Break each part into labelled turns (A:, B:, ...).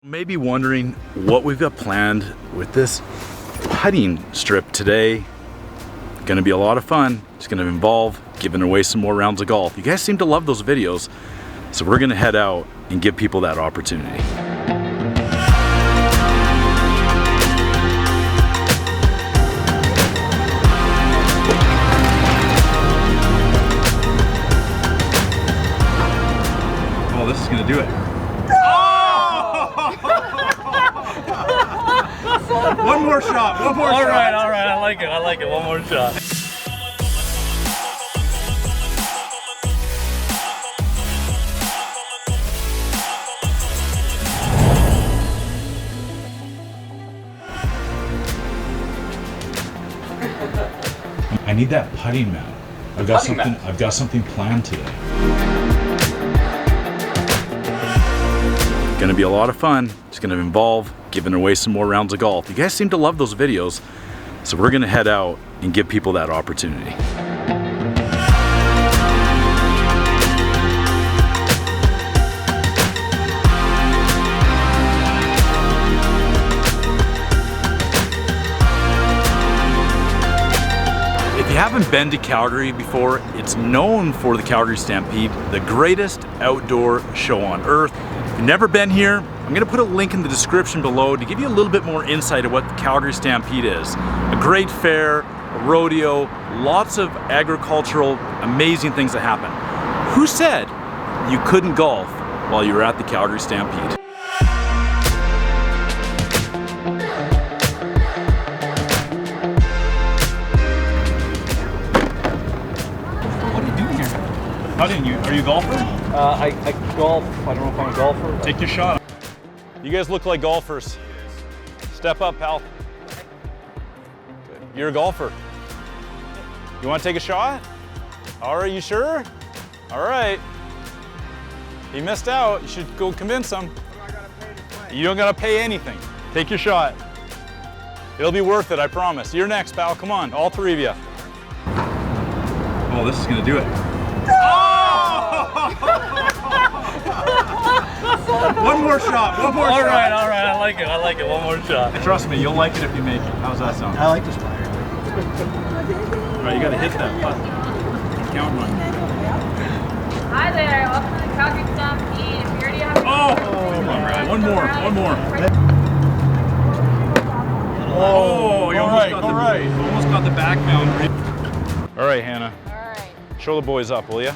A: Maybe wondering what we've got planned with this putting strip today. Gonna be a lot of fun. It's gonna involve giving away some more rounds of golf. You guys seem to love those videos, so we're gonna head out and give people that opportunity. Oh, this is gonna do it. One more shot, one more shot.
B: All right, I like it, one more shot.
A: I need that putting mat. I've got something planned today. Gonna be a lot of fun. It's gonna involve giving away some more rounds of golf. You guys seem to love those videos, so we're gonna head out and give people that opportunity. If you haven't been to Calgary before, it's known for the Calgary Stampede, the greatest outdoor show on earth. If you've never been here, I'm gonna put a link in the description below to give you a little bit more insight of what the Calgary Stampede is. A great fair, a rodeo, lots of agricultural, amazing things that happen. Who said you couldn't golf while you were at the Calgary Stampede? Are you a golfer?
B: I golf. I don't know if I'm a golfer.
A: Take your shot. You guys look like golfers. Step up, pal. You're a golfer. You want to take a shot? All right, you sure? All right. He missed out. You should go convince him. You don't gotta pay anything. Take your shot. It'll be worth it, I promise. You're next, pal. Come on, all three of you. Oh, this is gonna do it. One more shot, one more shot.
B: All right, I like it, one more shot.
A: Trust me, you'll like it if you make it. How's that sound?
C: I like this player.
A: All right, you gotta hit that putt. Count one.
D: Hi there, welcome to the Calgary Stampede. If you already have
A: Come on, Brad. One more. Oh, you almost got the back boundary. All right, Hannah.
D: All right.
A: Show the boys up, will you?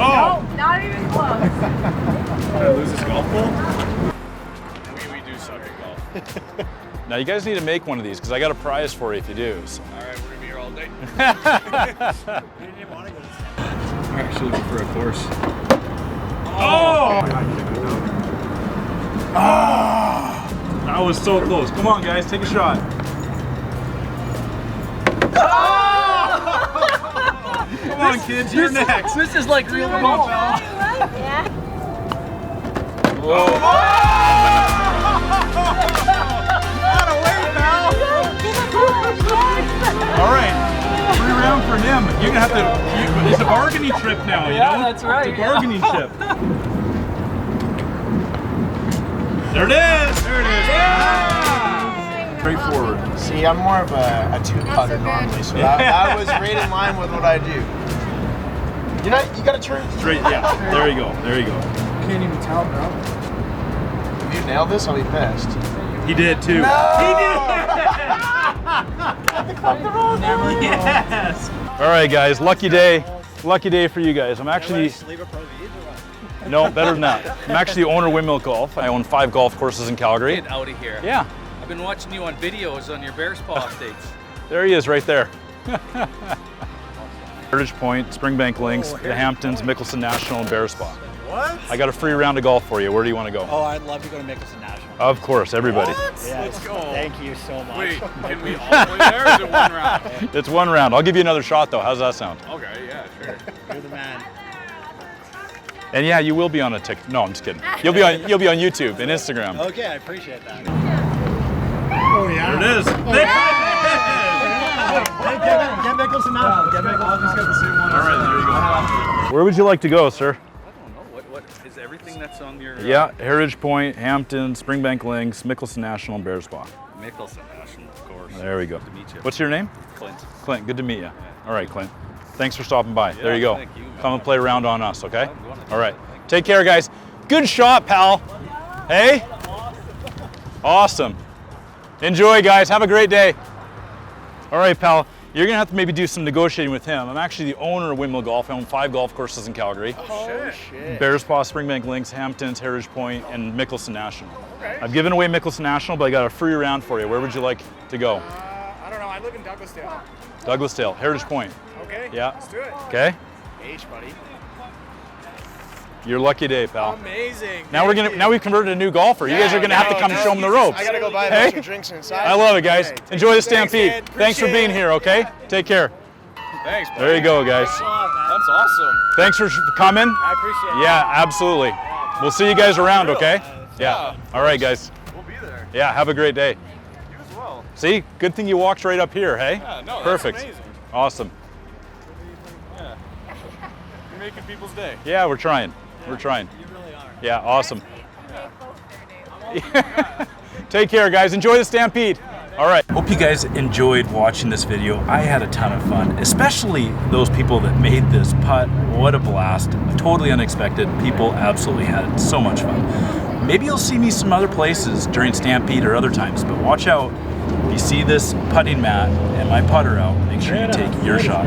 D: Oh! No, not even close.
A: Did I lose this golf ball? We do suck at golf. Now you guys need to make one of these because I got a prize for you if you do. So.
B: All right, we're gonna be here all day.
C: We didn't even want to go to Stampede.
A: We're actually looking for a course. Oh! That was so close. Come on, guys, take a shot. Come on, kids, you're next.
B: This is like real golf.
D: Yeah.
A: Whoa. All right, free round for him. You're gonna have to. It's a bargaining trip now, you know?
B: That's right.
A: It's a bargaining chip. There it is. There it is. Yeah. Straightforward.
C: See, I'm more of a two-putter normally, so that was right in line with what I do. You gotta turn
A: Straight. Yeah. There you go. There you go.
C: Can't even tell, bro. If you nailed this, I'll be pissed.
A: He did too.
C: No!
A: He did. Yes. All right, guys. Lucky day. Lucky day for you guys. I'm actually. No, better than that. I'm actually the owner of Windmill Golf. I own 5 golf courses in Calgary.
B: Get out of here.
A: Yeah.
B: I've been watching you on videos on your bear spa updates.
A: There he is, right there. Heritage Point, Springbank Links, the Hamptons, Mickelson National, and Bear Spa.
C: What?
A: I got a free round of golf for you. Where do you want to go?
C: Oh, I'd love to go to Mickelson National.
A: Of course, everybody.
C: Yes.
B: Let's go.
C: Thank you so much.
B: Wait, can we all play there or is it one round?
A: It's one round. I'll give you another shot though. How's that sound?
B: Okay, yeah, sure.
C: You're the man.
A: And yeah, you will be on a tick. No, I'm just kidding. You'll be on YouTube and Instagram.
C: Okay, I appreciate that. Oh yeah.
A: There it is.
C: Get Mickelson National. Get Mickelson.
A: All right, there you go. Where would you like to go, sir?
B: I don't know. What is everything that's on your
A: Yeah, Heritage Point, Hampton, Springbank Links, Mickelson National, and Bear Spa.
B: Mickelson National, of course.
A: There we go.
B: Good to meet you.
A: What's your name?
B: Clint?
A: Clint, good to meet you. All right, Clint. Thanks for stopping by. There you go.
B: thank you, man.
A: Come and play around on us, okay?
B: I'm going to.
A: All right. Take care, guys. Good shot, pal. Hey? Awesome. Enjoy, guys. Have a great day. All right, pal. You're going to have to maybe do some negotiating with him. I'm actually the owner of Windmill Golf. I own 5 golf courses in Calgary.
C: Oh, shit.
A: Bears Paw, Springbank Links, Hamptons, Heritage Point, and Mickelson National.
C: Okay.
A: I've given away Mickelson National, but I got a free round for you. Where would you like to go?
C: I don't know. I live in Douglasdale.
A: Douglasdale, Heritage Point.
C: Okay.
A: Yeah.
C: Let's do it.
A: Okay?
C: H, buddy.
A: Your lucky day, pal.
C: Amazing.
A: Now we've converted a new golfer. You guys are gonna have to come and show them the ropes.
C: I gotta go buy a
A: Hey?
C: bunch of drinks inside.
A: I love it, guys.
C: Okay.
A: Enjoy the
C: Thanks,
A: Stampede.
C: man.
A: Thanks for
C: Appreciate
A: being
C: it.
A: here, okay? Take care.
B: Thanks, buddy.
A: There you go, guys.
B: That's awesome.
A: Thanks for coming.
C: I appreciate it.
A: Yeah, absolutely. We'll see you guys around, okay? Yeah. All right, guys.
B: We'll be there.
A: Yeah, have a great day.
B: You as well.
A: See, good thing you walked right up here, hey?
B: Yeah, no,
A: Perfect.
B: that's amazing.
A: Awesome.
B: Yeah. You're making people's day.
A: Yeah, we're trying. We're trying.
B: You really are.
A: Yeah, awesome. Take care, guys. Enjoy the Stampede. All right. Hope you guys enjoyed watching this video. I had a ton of fun, especially those people that made this putt. What a blast. Totally unexpected. People absolutely had so much fun. Maybe you'll see me some other places during Stampede or other times, but watch out. If you see this putting mat and my putter out, make sure you take your shot.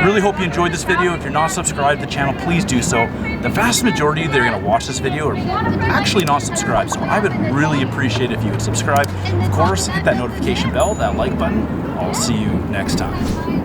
A: Really hope you enjoyed this video. If you're not subscribed to the channel, please do so. The vast majority that are going to watch this video are actually not subscribed, so I would really appreciate if you would subscribe. Of course, hit that notification bell, that like button. I'll see you next time.